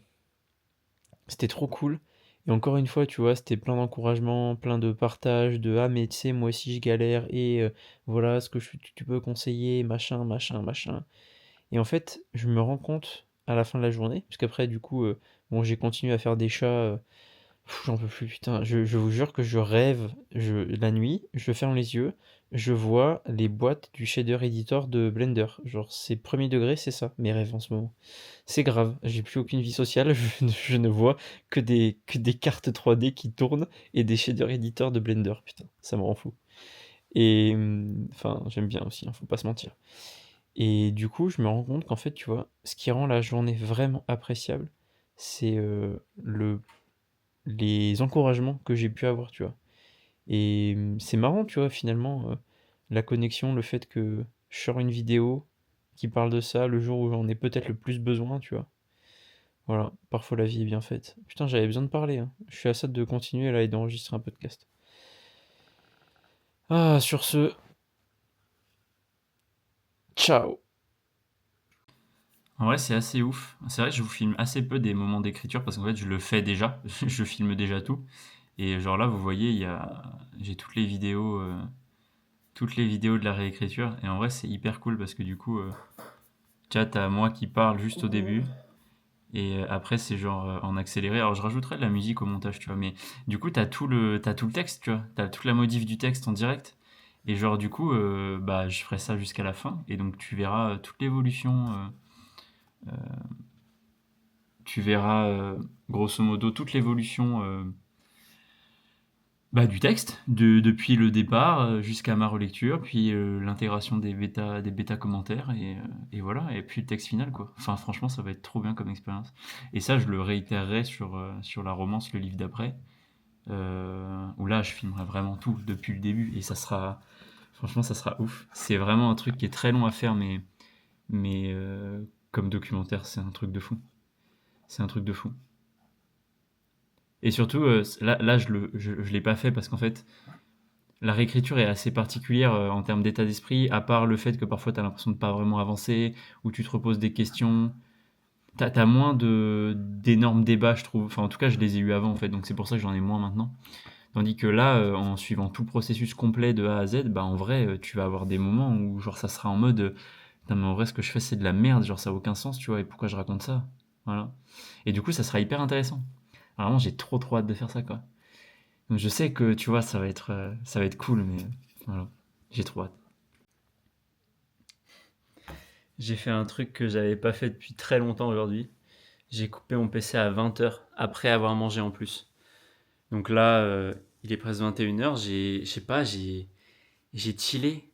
C'était trop cool. Et encore une fois, tu vois, c'était plein d'encouragement, plein de partage, de ah, mais tu sais, moi aussi je galère, et voilà ce que tu peux conseiller, machin, machin, machin. Et en fait, je me rends compte à la fin de la journée, parce qu'après, du coup, bon, j'ai continué à faire des chats. J'en peux plus, putain. Je vous jure que je rêve. La nuit, je ferme les yeux, je vois les boîtes du shader editor de Blender. Genre, c'est premier degré, c'est ça, mes rêves en ce moment. C'est grave, j'ai plus aucune vie sociale, je ne vois que des cartes 3D qui tournent et des shader editors de Blender, putain, ça me rend fou. Et enfin, j'aime bien aussi, hein, faut pas se mentir. Et du coup, je me rends compte qu'en fait, tu vois, ce qui rend la journée vraiment appréciable, c'est les encouragements que j'ai pu avoir, tu vois. Et c'est marrant, tu vois, finalement, la connexion, le fait que je sors une vidéo qui parle de ça le jour où j'en ai peut-être le plus besoin, tu vois. Voilà, parfois la vie est bien faite. Putain, j'avais besoin de parler, hein. Je suis à ça de continuer là et d'enregistrer un podcast. Ah, sur ce, ciao. En vrai, c'est assez ouf. C'est vrai que je vous filme assez peu des moments d'écriture parce qu'en fait, je le fais déjà. Je filme déjà tout. Et genre là, vous voyez, j'ai toutes les vidéos de la réécriture. Et en vrai, c'est hyper cool parce que du coup, tu vois, t'as moi qui parle juste au début. Et après, c'est genre en accéléré. Alors, je rajouterai de la musique au montage, tu vois. Mais du coup, t'as tout le texte, tu vois. T'as toute la modif du texte en direct. Et genre, du coup, bah, je ferai ça jusqu'à la fin. Et donc, tu verras toute l'évolution. Tu verras grosso modo toute l'évolution bah, du texte, depuis le départ jusqu'à ma relecture, puis l'intégration des bêta commentaires, et voilà, et puis le texte final, quoi. Enfin, franchement, ça va être trop bien comme expérience. Et ça, je le réitérerai sur la romance, le livre d'après, où là, je filmerai vraiment tout depuis le début, et franchement, ça sera ouf. C'est vraiment un truc qui est très long à faire, mais comme documentaire, c'est un truc de fou. C'est un truc de fou. Et surtout, là je l'ai pas fait parce qu'en fait, la réécriture est assez particulière en termes d'état d'esprit, à part le fait que parfois tu as l'impression de pas vraiment avancer, ou tu te reposes des questions. T'as moins d'énormes débats, je trouve. Enfin, en tout cas, je les ai eu avant, en fait, donc c'est pour ça que j'en ai moins maintenant. Tandis que là, en suivant tout le processus complet de A à Z, bah en vrai, tu vas avoir des moments où genre ça sera en mode non mais en vrai ce que je fais c'est de la merde, genre ça a aucun sens, tu vois, et pourquoi je raconte ça? Voilà. Et du coup, ça sera hyper intéressant. Vraiment, j'ai trop hâte de faire ça, quoi. Donc je sais que, tu vois, ça va être cool, mais voilà, j'ai trop hâte. J'ai fait un truc que j'avais pas fait depuis très longtemps aujourd'hui. J'ai coupé mon PC à 20h après avoir mangé en plus. Donc là, il est presque 21h. Je sais pas, j'ai chillé.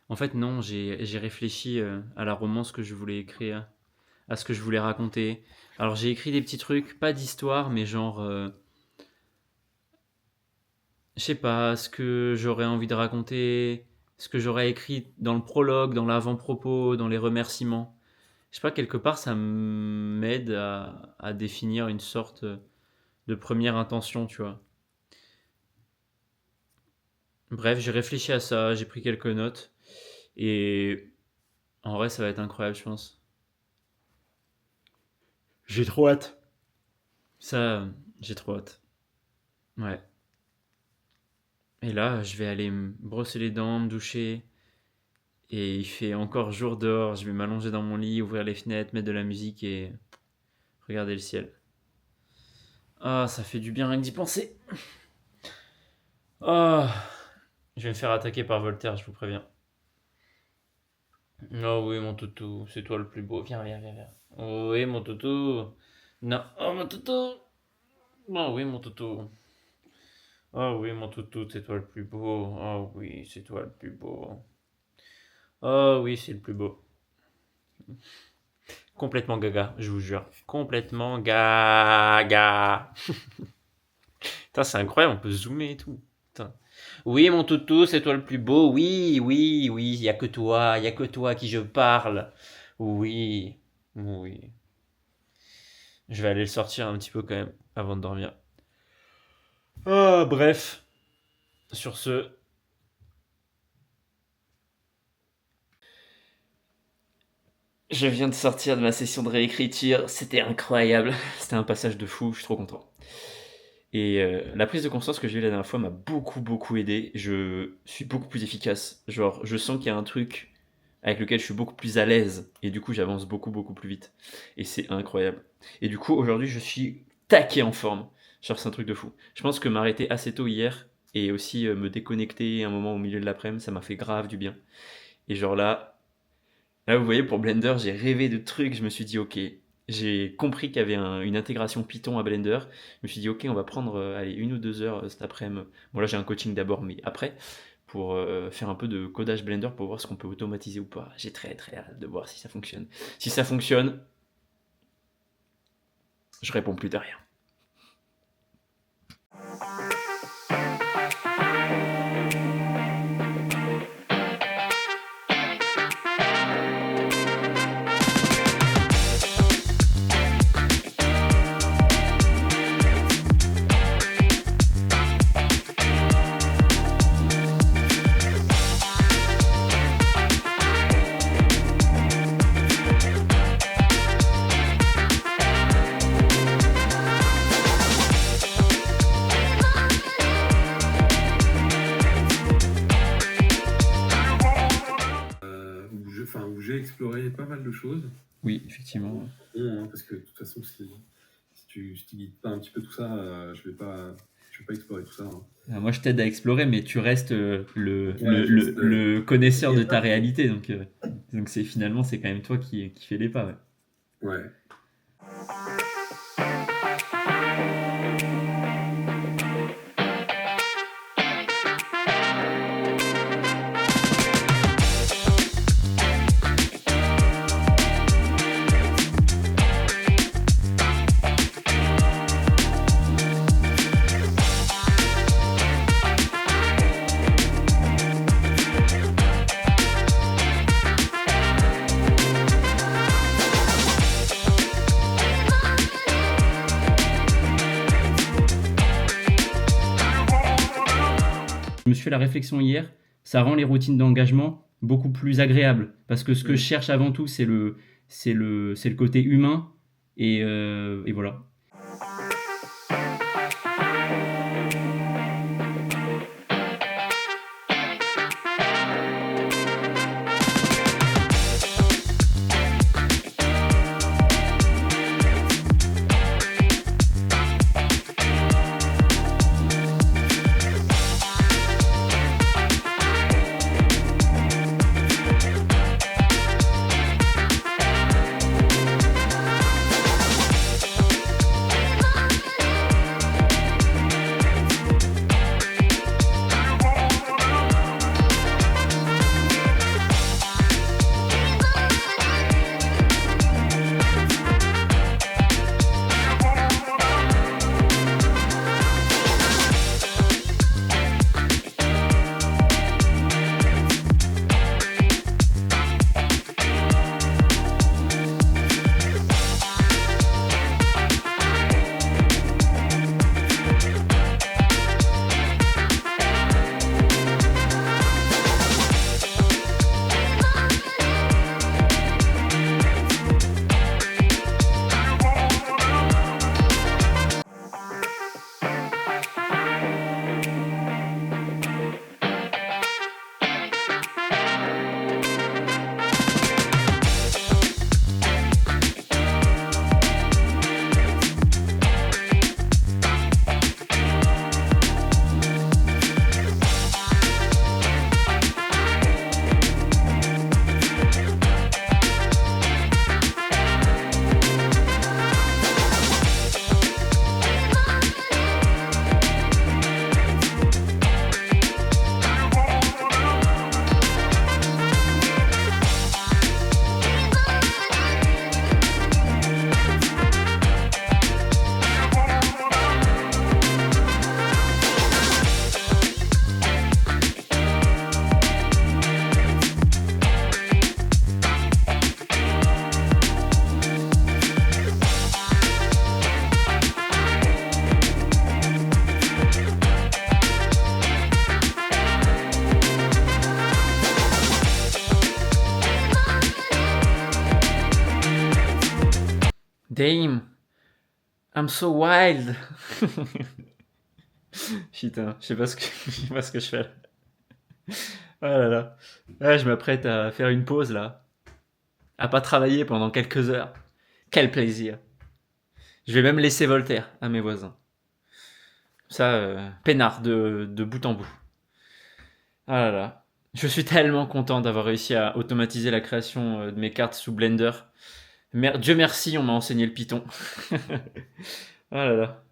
En fait, non, j'ai réfléchi à la romance que je voulais écrire, à ce que je voulais raconter. Alors j'ai écrit des petits trucs, pas d'histoire, mais genre, je sais pas, ce que j'aurais envie de raconter, ce que j'aurais écrit dans le prologue, dans l'avant-propos, dans les remerciements. Je sais pas, quelque part, ça m'aide à définir une sorte de première intention, tu vois. Bref, j'ai réfléchi à ça, j'ai pris quelques notes, et en vrai, ça va être incroyable, je pense. J'ai trop hâte. Ça, j'ai trop hâte. Ouais. Et là, je vais aller me brosser les dents, me doucher. Et il fait encore jour dehors. Je vais m'allonger dans mon lit, ouvrir les fenêtres, mettre de la musique et regarder le ciel. Ah, ça fait du bien rien que d'y penser. Ah, je vais me faire attaquer par Voltaire, je vous préviens. Oh oui, mon toutou, c'est toi le plus beau. Viens, viens, viens, viens. Oh oui, mon toutou. Non, oh mon toutou. Oh oui, mon toutou. Oh oui, mon toutou, c'est toi le plus beau. Oh oui, c'est toi le plus beau. Oh oui, c'est le plus beau. Complètement gaga, je vous jure. Complètement gaga. Putain, c'est incroyable, on peut zoomer et tout. Putain. Oui, mon toutou, c'est toi le plus beau. Oui, oui, oui, il y a que toi, il y a que toi à qui je parle. Oui, oui. Je vais aller le sortir un petit peu quand même avant de dormir. Ah, bref. Sur ce, je viens de sortir de ma session de réécriture, c'était incroyable, c'était un passage de fou, je suis trop content. Et la prise de conscience que j'ai eue la dernière fois m'a beaucoup aidé, je suis beaucoup plus efficace, genre je sens qu'il y a un truc avec lequel je suis beaucoup plus à l'aise, et du coup j'avance beaucoup plus vite, et c'est incroyable. Et du coup aujourd'hui je suis taqué en forme, genre c'est un truc de fou. Je pense que m'arrêter assez tôt hier, et aussi me déconnecter un moment au milieu de l'après-midi, ça m'a fait grave du bien. Et genre là, vous voyez, pour Blender, j'ai rêvé de trucs. Je me suis dit, ok, j'ai compris qu'il y avait une intégration Python à Blender. Je me suis dit, ok, on va prendre allez, 1 ou 2 heures cet après-midi. Bon, là, j'ai un coaching d'abord, mais après, pour faire un peu de codage Blender pour voir ce qu'on peut automatiser ou pas. J'ai très hâte de voir si ça fonctionne. Si ça fonctionne, je réponds plus de rien. Où j'ai exploré pas mal de choses. Oui, effectivement. Bon, hein, parce que de toute façon, si tu guides pas un petit peu tout ça, je vais pas explorer tout ça. Hein. Moi, je t'aide à explorer, mais tu restes le connaisseur de ta réalité. Donc finalement, c'est quand même toi qui fais les pas. Ouais. Je me suis fait la réflexion hier, ça rend les routines d'engagement beaucoup plus agréables. Parce que ce que je cherche avant tout, c'est le côté humain. Et voilà. Damn, I'm so wild. Putain, je sais pas ce que je fais là. Oh là là. Ouais, je m'apprête à faire une pause là. À pas travailler pendant quelques heures. Quel plaisir. Je vais même laisser Voltaire à mes voisins. Ça, peinard de bout en bout. Ah là là. Je suis tellement content d'avoir réussi à automatiser la création de mes cartes sous Blender. Dieu merci, on m'a enseigné le Python. Ah là là.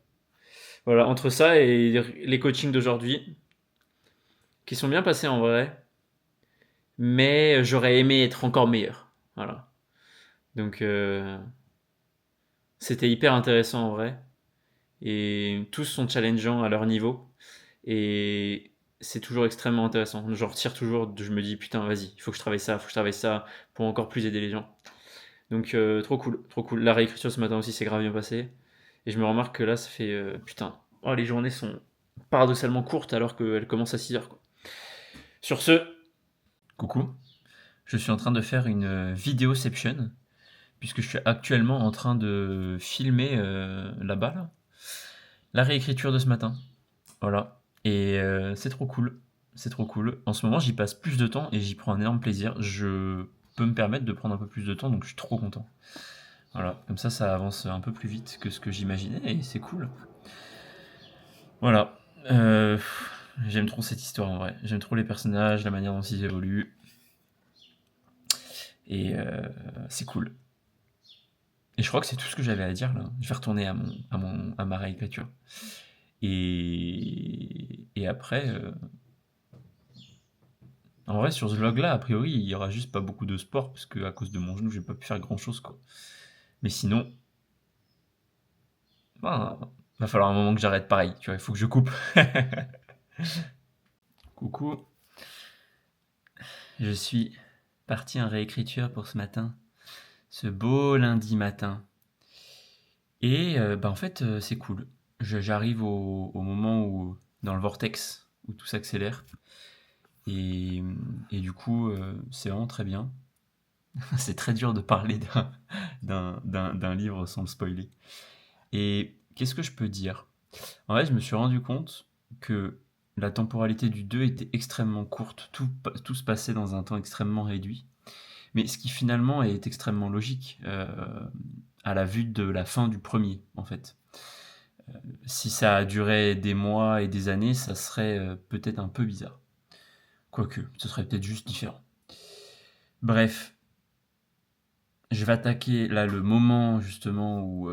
Voilà, entre ça et les coachings d'aujourd'hui, qui sont bien passés en vrai, mais j'aurais aimé être encore meilleur. Voilà. Donc, c'était hyper intéressant en vrai. Et tous sont challengeants à leur niveau. Et c'est toujours extrêmement intéressant. Je retire toujours, je me dis putain, vas-y, il faut que je travaille ça, pour encore plus aider les gens. Donc, trop cool, trop cool. La réécriture ce matin aussi, c'est grave bien passé. Et je me remarque que là, ça fait putain, oh, les journées sont paradoxalement courtes alors qu'elles commencent à 6h. Quoi. Sur ce, Coucou, je suis en train de faire une vidéoception, puisque je suis actuellement en train de filmer là-bas, là, la réécriture de ce matin. Voilà, et c'est trop cool, c'est trop cool. En ce moment, j'y passe plus de temps et j'y prends un énorme plaisir. Je peux me permettre de prendre un peu plus de temps, donc je suis trop content. Voilà, comme ça avance un peu plus vite que ce que j'imaginais et c'est cool. Voilà, j'aime trop cette histoire en vrai. J'aime trop les personnages, la manière dont ils évoluent. Et c'est cool. Et je crois que c'est tout ce que j'avais à dire là. Je vais retourner à ma réécriture. Et après, en vrai, sur ce vlog-là, a priori, il y aura juste pas beaucoup de sport parce que à cause de mon genou, j'ai pas pu faire grand-chose quoi. Mais sinon, ben, va falloir un moment que j'arrête pareil. Tu vois, il faut que je coupe. Coucou. Je suis parti en réécriture pour ce matin, ce beau lundi matin. Et bah en fait, c'est cool. J'arrive au moment où, dans le vortex, où tout s'accélère. Et du coup, c'est vraiment très bien. C'est très dur de parler d'un livre sans le spoiler. Et qu'est-ce que je peux dire? En fait, je me suis rendu compte que la temporalité du 2 était extrêmement courte. Tout se passait dans un temps extrêmement réduit. Mais ce qui finalement est extrêmement logique à la vue de la fin du premier, en fait. Si ça a duré des mois et des années, ça serait peut-être un peu bizarre. Quoique, ce serait peut-être juste différent. Bref, je vais attaquer là le moment justement où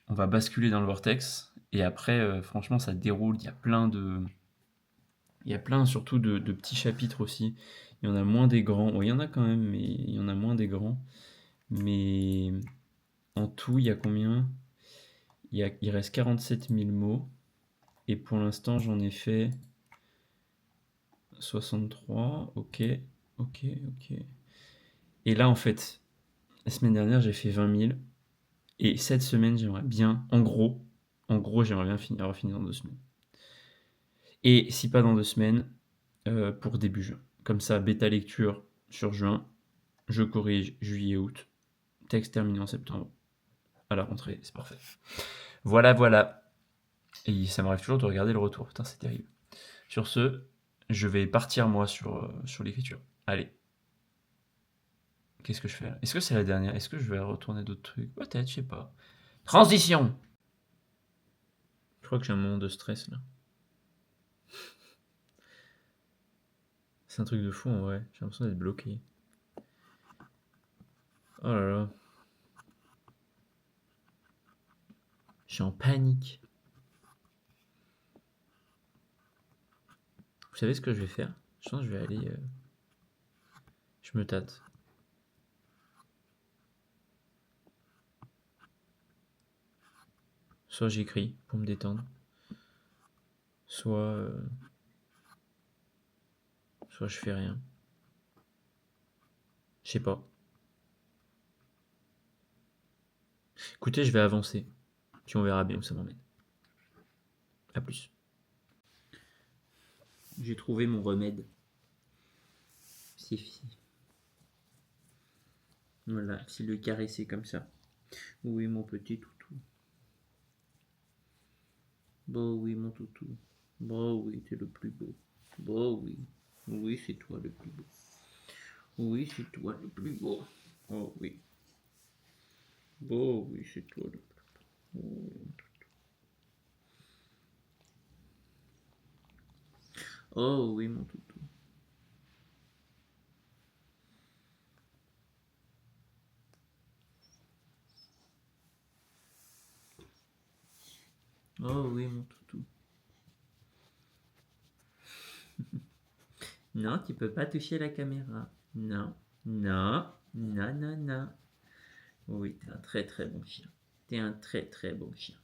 on va basculer dans le vortex. Et après, franchement, ça déroule. Il y a plein surtout de petits chapitres aussi. Il y en a moins des grands. Oui, il y en a quand même, mais il y en a moins des grands. Mais en tout, il y a combien? Il reste 47 000 mots. Et pour l'instant, j'en ai fait 63. Ok. Et là, en fait, la semaine dernière, j'ai fait 20 000. Et cette semaine, j'aimerais bien, en gros, j'aimerais bien finir dans 2 semaines. Et si pas dans 2 semaines, pour début juin. Comme ça, bêta lecture sur juin, je corrige juillet-août, texte terminé en septembre. À la rentrée, c'est parfait. Voilà. Et ça m'arrive toujours de regarder le retour. Putain, c'est terrible. Sur ce, je vais partir moi sur l'écriture. Allez. Qu'est-ce que je fais là? Est-ce que c'est la dernière? Est-ce que je vais retourner d'autres trucs? Peut-être, je sais pas. Transition! Je crois que j'ai un moment de stress là. C'est un truc de fou en vrai. J'ai l'impression d'être bloqué. Oh là là. Je suis en panique. Vous savez ce que je vais faire? Je pense que je vais aller... Je me tâte. Soit j'écris pour me détendre. Soit je fais rien. Je sais pas. Écoutez, je vais avancer. Puis on verra bien où ça m'emmène. A plus. J'ai trouvé mon remède. C'est fini. Voilà, c'est le caresser comme ça. Oui, mon petit toutou. Bah oui, mon toutou. Bah oui, t'es le plus beau. Bah oui. Oui, c'est toi le plus beau. Oui, c'est toi le plus beau. Oh oui. Oh oui, c'est toi le plus beau. Oh, oh oui, mon toutou. Oh oui, mon toutou. Non, tu peux pas toucher la caméra. Non, non, non, non, non. Oui, t'es un très très bon chien. T'es un très très bon chien.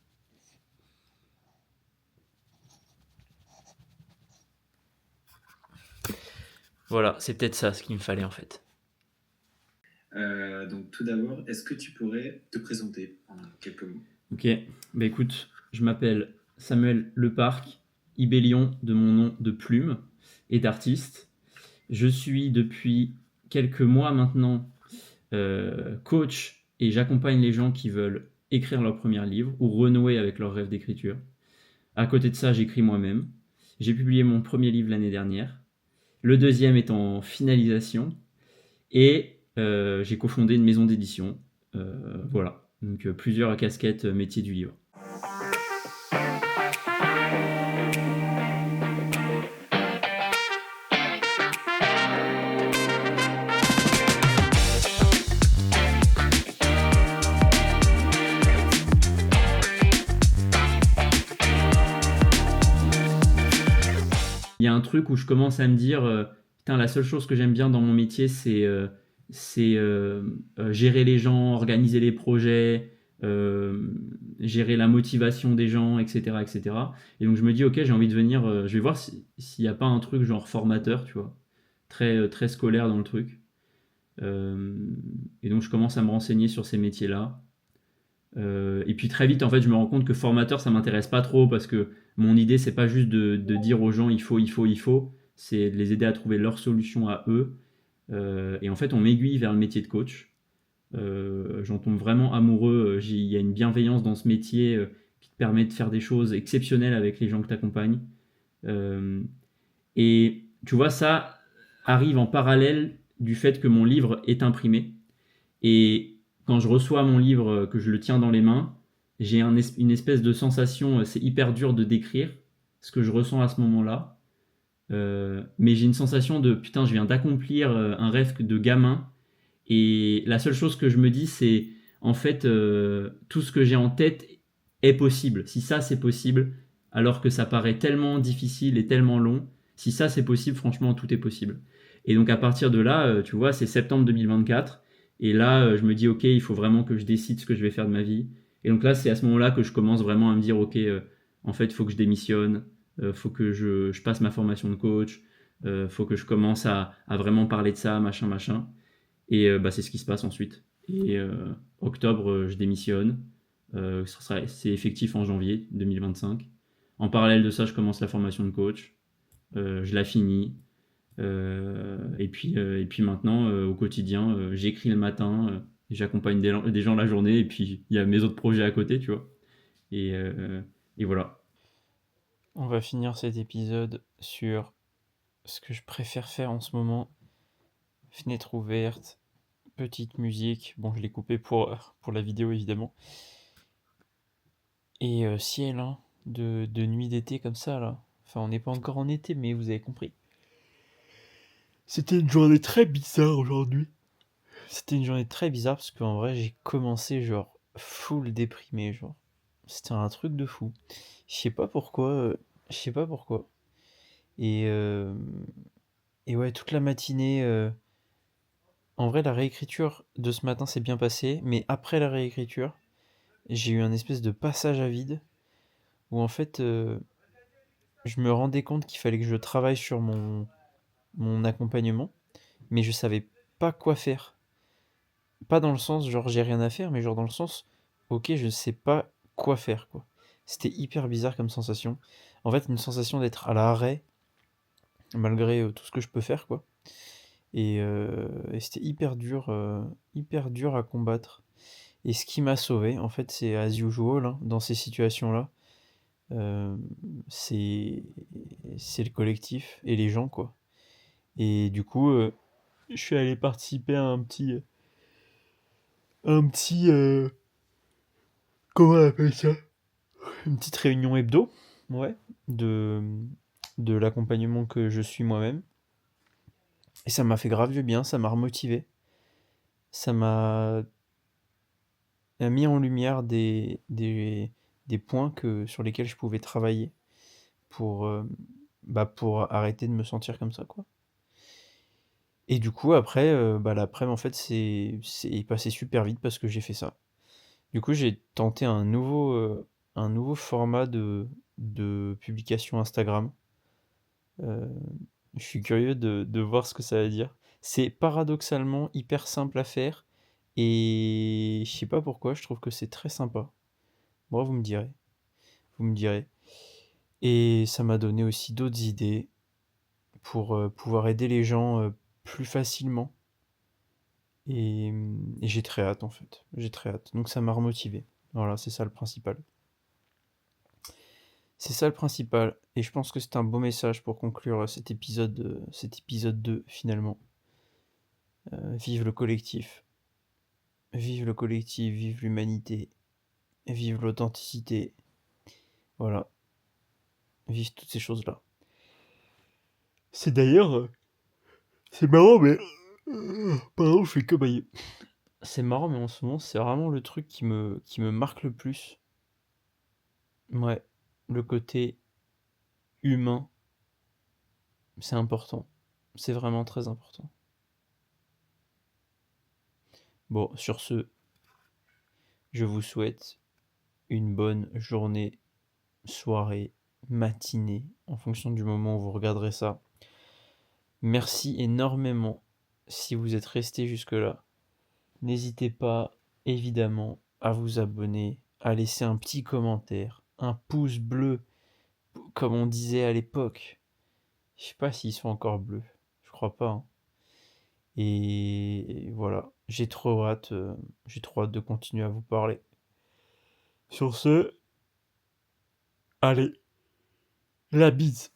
Voilà, c'est peut-être ça ce qu'il me fallait en fait. Donc tout d'abord, est-ce que tu pourrais te présenter en quelques mots? Ok, bah écoute, je m'appelle Samuel Leparc, Ibélion de mon nom de plume et d'artiste. Je suis depuis quelques mois maintenant coach et j'accompagne les gens qui veulent écrire leur premier livre ou renouer avec leur rêve d'écriture. À côté de ça, j'écris moi-même. J'ai publié mon premier livre l'année dernière. Le deuxième est en finalisation. Et j'ai cofondé une maison d'édition. Voilà. Donc plusieurs casquettes métier du livre. Il y a un truc où je commence à me dire, putain, la seule chose que j'aime bien dans mon métier, c'est gérer les gens, organiser les projets, gérer la motivation des gens, etc., etc. Et donc je me dis, ok, j'ai envie de venir, je vais voir s'il n'y a pas un truc genre formateur, tu vois, très scolaire dans le truc. Et donc je commence à me renseigner sur ces métiers-là. Et puis très vite, en fait, je me rends compte que formateur, ça m'intéresse pas trop parce que mon idée, c'est pas juste de dire aux gens il faut, c'est de les aider à trouver leur solution à eux. Et en fait, on m'aiguille vers le métier de coach. J'en tombe vraiment amoureux. Il y a une bienveillance dans ce métier qui te permet de faire des choses exceptionnelles avec les gens que tu accompagnes. Et tu vois, ça arrive en parallèle du fait que mon livre est imprimé. Et quand je reçois mon livre, que je le tiens dans les mains, j'ai une espèce de sensation, c'est hyper dur de décrire ce que je ressens à ce moment-là. Mais j'ai une sensation de putain, je viens d'accomplir un rêve de gamin. Et la seule chose que je me dis, c'est en fait, tout ce que j'ai en tête est possible. Si ça, c'est possible, alors que ça paraît tellement difficile et tellement long, si ça, c'est possible, franchement, tout est possible. Et donc, à partir de là, tu vois, c'est septembre 2024. Et là, je me dis, ok, il faut vraiment que je décide ce que je vais faire de ma vie. Et donc là, c'est à ce moment-là que je commence vraiment à me dire, ok, en fait, il faut que je démissionne, faut que je passe ma formation de coach, faut que je commence à vraiment parler de ça, machin, machin. Et c'est ce qui se passe ensuite. Et octobre, je démissionne. C'est effectif en janvier 2025. En parallèle de ça, je commence la formation de coach. Je la finis. Et puis maintenant, au quotidien, j'écris le matin, j'accompagne des gens la journée, et puis il y a mes autres projets à côté, tu vois. Et voilà. On va finir cet épisode sur ce que je préfère faire en ce moment. Fenêtre ouverte, petite musique. Bon, je l'ai coupé pour la vidéo évidemment. Et ciel, hein, de nuit d'été comme ça là. Enfin, on n'est pas encore en été, mais vous avez compris. C'était une journée très bizarre aujourd'hui. C'était une journée très bizarre parce qu'en vrai, j'ai commencé genre full déprimé, genre. C'était un truc de fou. Je sais pas pourquoi. Je sais pas pourquoi. Et ouais, toute la matinée. En vrai, la réécriture de ce matin s'est bien passée, mais après la réécriture, j'ai eu un espèce de passage à vide où en fait, je me rendais compte qu'il fallait que je travaille sur mon accompagnement, mais je savais pas quoi faire. Pas dans le sens genre j'ai rien à faire, mais genre dans le sens ok, je sais pas quoi faire quoi. C'était hyper bizarre comme sensation. En fait, une sensation d'être à l'arrêt malgré tout ce que je peux faire quoi. Et c'était hyper dur à combattre. Et ce qui m'a sauvé, en fait, c'est as usual, hein, dans ces situations-là. Euh, c'est le collectif et les gens, quoi. Et du coup, je suis allé participer à comment on appelle ça? Une petite réunion hebdo, ouais, de, de l'accompagnement que je suis moi-même. Et ça m'a fait grave du bien, ça m'a remotivé. Ça m'a mis en lumière des points sur lesquels je pouvais travailler pour, pour arrêter de me sentir comme ça, quoi. Et du coup, après, l'après-midi, en fait, c'est passé super vite parce que j'ai fait ça. Du coup, j'ai tenté un nouveau format de publication Instagram. Euh, je suis curieux de voir ce que ça va dire. C'est paradoxalement hyper simple à faire et je sais pas pourquoi, je trouve que c'est très sympa. Bon, vous me direz. Vous me direz. Et ça m'a donné aussi d'autres idées pour pouvoir aider les gens plus facilement. Et j'ai très hâte en fait. J'ai très hâte. Donc ça m'a remotivé. Voilà, c'est ça le principal. C'est ça le principal. Et je pense que c'est un beau message pour conclure cet épisode 2 finalement. Vive le collectif. Vive le collectif, vive l'humanité. Vive l'authenticité. Voilà. Vive toutes ces choses-là. C'est d'ailleurs... c'est marrant, mais... pardon, je fais que bailler. C'est marrant, mais en ce moment, c'est vraiment le truc qui me marque le plus. Ouais. Le côté humain, c'est important. C'est vraiment très important. Bon, sur ce, je vous souhaite une bonne journée, soirée, matinée, en fonction du moment où vous regarderez ça. Merci énormément si vous êtes resté jusque-là. N'hésitez pas, évidemment, à vous abonner, à laisser un petit commentaire, un pouce bleu, comme on disait à l'époque. Je sais pas s'ils sont encore bleus, je crois pas, hein. Et voilà, j'ai trop hâte de continuer à vous parler. Sur ce, allez, la bise.